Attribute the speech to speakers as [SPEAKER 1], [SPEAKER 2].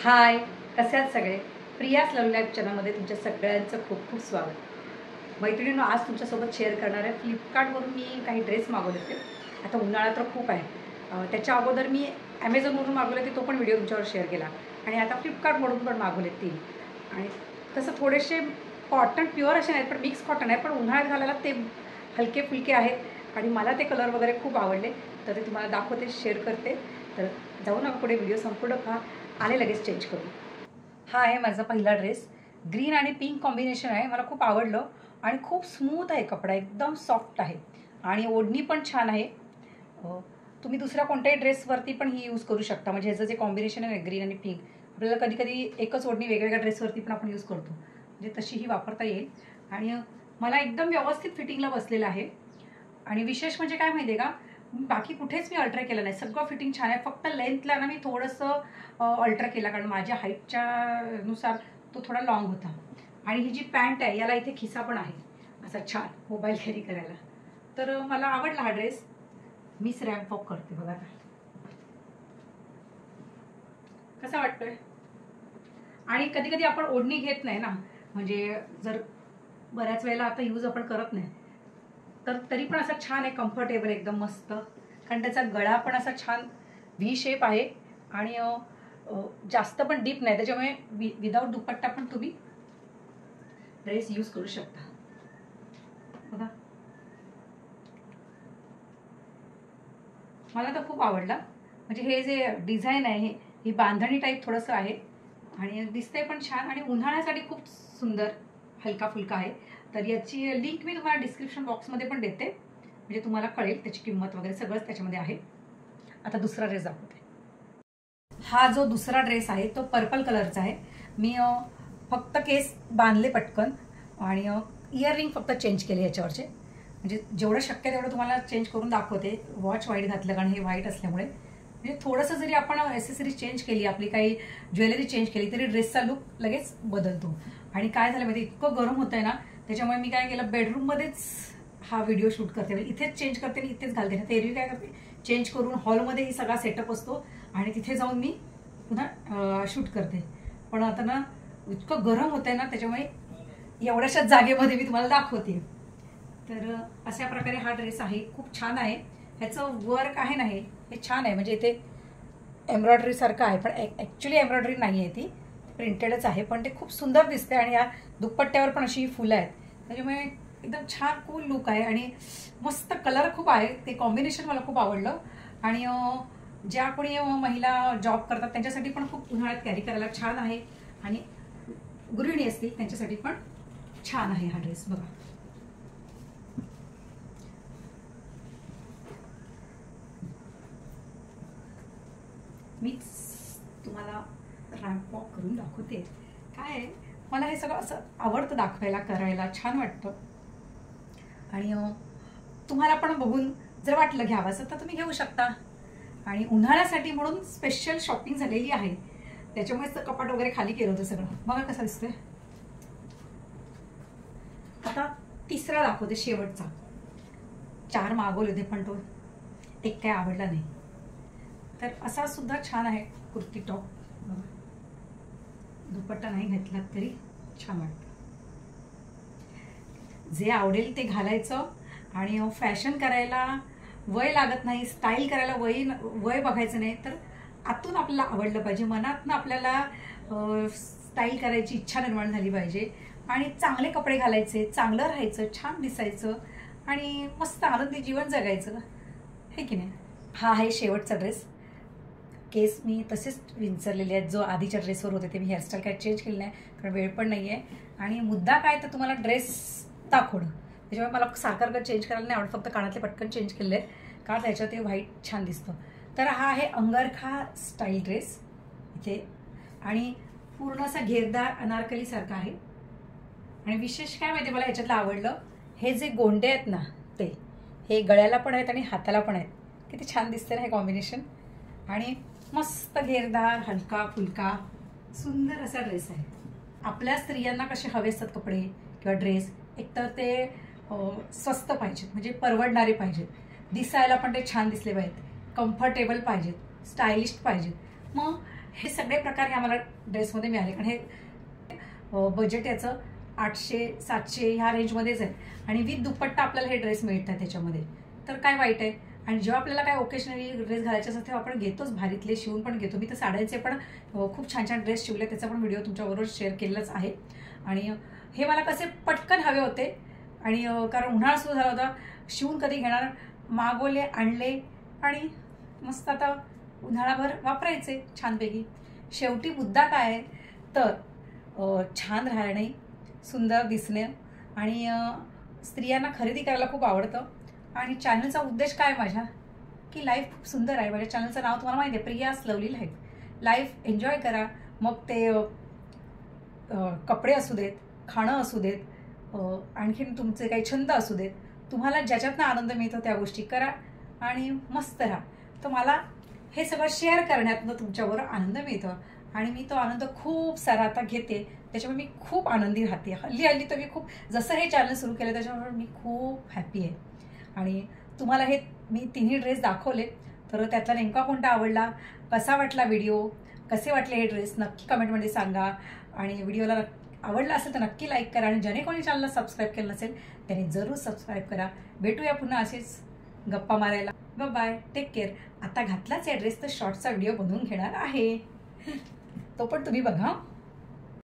[SPEAKER 1] हाय, कसे आहात सगळे? प्रियास लव्ह लाईफ चॅनलमध्ये तुमच्या सगळ्यांचं खूप खूप स्वागत. मैत्रिणींनो, आज तुमच्यासोबत शेअर करणार आहे. फ्लिपकार्टवरून मी काही ड्रेस मागवले होते. आता उन्हाळा तर खूप आहे. त्याच्या अगोदर मी ॲमेझॉनवरून मागवले होते, तो पण व्हिडिओ तुमच्यावर शेअर केला. आणि आता फ्लिपकार्टवरून पण मागवले 3. आणि तसं थोडेसे कॉटन प्युअर असे नाहीत, पण मिक्स कॉटन आहे, पण उन्हाळ्यात घालायला ते हलके फुलके आहेत. आणि मला ते कलर वगैरे खूप आवडले, तर ते तुम्हाला दाखवते, शेअर करते. तर जाऊ नका पुढे, व्हिडिओ संपूर्ण पहा. आले लगेच चेंज करू. हा आहे माझा पहिला ड्रेस. ग्रीन आणि पिंक कॉम्बिनेशन आहे, मला खूप आवडलं. आणि खूप स्मूथ आहे कपडा, एकदम सॉफ्ट आहे. आणि ओढणी पण छान आहे. तुम्ही दुसऱ्या कोणत्याही ड्रेसवरती पण ही यूज करू शकता. म्हणजे ह्याचं जे कॉम्बिनेशन आहे ग्रीन आणि पिंक, आपल्याला कधी कधी एकच ओढणी वेगवेगळ्या ड्रेसवरती पण आपण यूज करतो, म्हणजे तशी ही वापरता येईल. आणि मला एकदम व्यवस्थित फिटिंगला बसलेलं आहे. आणि विशेष म्हणजे काय माहिती आहे का, बाकी कुठेच मी अल्टर केलं नाही, सगळं फिटिंग छान आहे. फक्त लेंथला ना मी थोडंसं अल्टर केला, कारण माझ्या हाईटच्या नुसार तो थोडा लॉंग होता. आणि ही जी पॅन्ट आहे याला इथे खिसा पण आहे, असा छान मोबाईल कॅरी करायला. तर मला आवडला हा ड्रेस. मीच रॅम्प वॉक करते बघा आता. कसा वाटतोय? आणि कधी कधी आपण ओढणी घेत नाही ना, म्हणजे जर बऱ्याच वेळेला आता यूज आपण करत नाही, तर तरी पण असा छान आहे, कम्फर्टेबल एकदम मस्त. कारण त्याचा गळा पण असा छान व्ही शेप आहे. आणि जास्त पण डीप नाही, त्याच्यामुळे विदाऊट दुपट्टा पण तुम्ही ड्रेस यूज करू शकता बघा. मला तर खूप आवडला. म्हणजे हे जे डिझाईन आहे ही बांधणी टाईप थोडंसं आहे, आणि दिसतंय पण छान. आणि उन्हाळ्यासाठी खूप सुंदर हलका फुलका आहे. तर याची लिंक मी तुम्हाला डिस्क्रिप्शन बॉक्समध्ये पण देते, म्हणजे तुम्हाला कळेल त्याची किंमत वगैरे सगळंच त्याच्यामध्ये आहे. आता दुसरा ड्रेस दाखवते. हा जो दुसरा ड्रेस आहे तो पर्पल कलरचा आहे. मी फक्त केस बांधले पटकन, आणि इयररिंग फक्त चेंज केले याच्यावरचे. म्हणजे जेवढं शक्य तेवढं तुम्हाला चेंज करून दाखवते. वॉच व्हाईट घातलं, कारण हे व्हाईट असल्यामुळे. म्हणजे थोडंसं जरी आपण ॲक्सेसरीज चेंज केली, आपली काही ज्वेलरी चेंज केली, तरी ड्रेसचा लुक लगेच बदलतो. आणि काय झालं माहिती, इतकं गरम होतंय ना, त्याच्यामुळे मी काय केलं, बेडरूममध्येच हा व्हिडिओ शूट करते. म्हणजे इथेच चेंज करते आणि इथेच घालते. तर एरवी काय करते, चेंज करून हॉलमध्ये ही सगळा सेटअप असतो आणि तिथे जाऊन मी पुन्हा शूट करते. पण आता ना इतकं गरम होतंय ना, त्याच्यामुळे एवढ्याशा जागेमध्ये मी तुम्हाला दाखवते. तर अशा प्रकारे हा ड्रेस आहे, खूप छान आहे. ह्याचं वर्क आहे ना, हे छान आहे. म्हणजे इथे एम्ब्रॉयडरी सारखं आहे, पण ॲक्च्युली एम्ब्रॉयडरी नाही आहे, ती प्रिंटेडच आहे. पण ते खूप सुंदर दिसते. आणि या दुपट्ट्यावर पण अशी फुलं आहेत, त्याच्यामुळे एकदम छान कूल लुक आहे. आणि मस्त कलर खूप आहे, ते कॉम्बिनेशन मला खूप आवडलं. आणि ज्या कोणी महिला जॉब करतात त्यांच्यासाठी पण खूप उन्हाळ्यात कॅरी करायला छान आहे. आणि गृहिणी असतील त्यांच्यासाठी पण छान आहे हा ड्रेस बघा. मीच तुम्हाला रॅम्प वॉक करून दाखवते. काय आहे, मला हे सगळं असं आवडतं दाखवायला, करायला छान वाटतं. आणि तुम्हाला पण बघून जर वाटलं घ्यावंसं तर तुम्ही घेऊ शकता. आणि उन्हाळ्यासाठी म्हणून स्पेशल शॉपिंग झालेली आहे, त्याच्यामुळेच कपाट वगैरे खाली केलं होतं सगळं. बघा कसं दिसतंय. आता तिसरा दाखवते, शेवटचा. 4 मागवले होते, पण तो एक काय आवडला नाही. तर असा सुद्धा छान आहे कुर्ती टॉप. दुपट्टा नाही घेतला तरी छान वाटतं. जे आवडेल ते घालायचं. आणि फॅशन करायला वय लागत नाही, स्टाईल करायला वय बघायचं नाही. तर आतून आपल्याला आवडलं पाहिजे, मनातनं आपल्याला स्टाईल करायची इच्छा निर्माण झाली पाहिजे. आणि चांगले कपडे घालायचे, चांगलं राहायचं, छान दिसायचं, आणि मस्त आनंदी जीवन जगायचं, हे की नाही. हा आहे शेवटचा ड्रेस. केस मी तसेच विंचरलेले आहेत, जो आधीच्या ड्रेसवर होते ते. मी हेअरस्टाईल काय चेंज केली नाही, कारण वेळ पण नाही आहे. आणि मुद्दा काय तर तुम्हाला ड्रेस दाखवणं, त्याच्यामुळे मला सारखं चेंज करायला नाही आवडत. फक्त कानातले पटकन चेंज केले आहेत, कारण त्याच्यात ते व्हाईट छान दिसतं. तर हा आहे अंगरखा स्टाईल ड्रेस इथे. आणि पूर्ण असा घेरदार अनारकलीसारखा आहे. आणि विशेष काय माहिती मला याच्यातलं आवडलं, हे जे गोंडे आहेत ना, ते हे गळ्याला पण आहेत आणि हाताला पण आहेत. किती छान दिसते ना हे कॉम्बिनेशन. आणि मस्त घेरदार हलका फुलका सुंदर असा ड्रेस आहे. आपल्या स्त्रियांना कसे हवे असतात कपडे किंवा ड्रेस, एकतर ते स्वस्त पाहिजेत, म्हणजे परवडणारे पाहिजेत, दिसायला पण ते छान दिसले पाहिजेत, कम्फर्टेबल पाहिजेत, स्टायलिश पाहिजेत. मग हे सगळे प्रकार हे आम्हाला ड्रेसमध्ये मिळाले, कारण हे बजेट याचं 800-700 ह्या रेंजमध्येच आहे आणि विथ दुपट्टा आपल्याला हे ड्रेस मिळतात त्याच्यामध्ये, तर काय वाईट आहे. आणि जेव्हा आपल्याला काय ओकेशनली ड्रेस घालायचे असतात तेव्हा आपण घेतोच, भारीतले शिवून पण घेतो. मी तर साड्यांचे पण खूप छान छान ड्रेस शिवले, त्याचा पण व्हिडिओ तुमच्याबरोबर शेअर केलेलाच आहे. आणि हे मला कसे पटकन हवे होते आणि कारण उन्हाळा सुरू झाला होता, शिवून कधी घेणार, मागवले, आणले आणि मस्त आता उन्हाळाभर वापरायचे छानपैकी. शेवटी मुद्दा काय आहे तर छान राहणे, सुंदर दिसणे आणि स्त्रियांना खरेदी करायला खूप आवडतं. आणि चॅनलचा उद्देश काय माझ्या, की लाईफ खूप सुंदर आहे. माझ्या चॅनलचं नाव तुम्हाला माहिती आहे, Priya's lovely life. Life enjoy करा, मग ते कपडे असू देत, खाणं असू देत, आणखीन तुमचे काही छंद असू देत, तुम्हाला ज्याच्यातनं आनंद मिळतो त्या गोष्टी करा आणि मस्त राहा. तर मला हे सगळं शेअर करण्यातनं तुमच्याबरोबर आनंद मिळतो आणि मी तो आनंद खूप सारा आता घेते, त्याच्यामुळे मी खूप आनंदी राहते. हल्ली तर मी खूप, जसं हे चॅनल सुरू केलं त्याच्यामुळे मी खूप हॅपी आहे. आणि तुम्हाला हे मी तिन्ही ड्रेस दाखवले, तर त्यातला नेमका कोणता आवडला, कसा वाटला व्हिडिओ, कसे वाटले हे ड्रेस नक्की कमेंटमध्ये सांगा. आणि व्हिडिओला आवडला असेल तर नक्की लाईक करा आणि ज्याने कोणी चॅनलला सबस्क्राईब केलं नसेल त्याने जरूर सबस्क्राईब करा. भेटूया पुन्हा असेच गप्पा मारायला. Bye, take care. आता घातलाच ॲड्रेस तर शॉर्टचा व्हिडिओ बनवून घेणार आहे, तो पण तुम्ही बघा.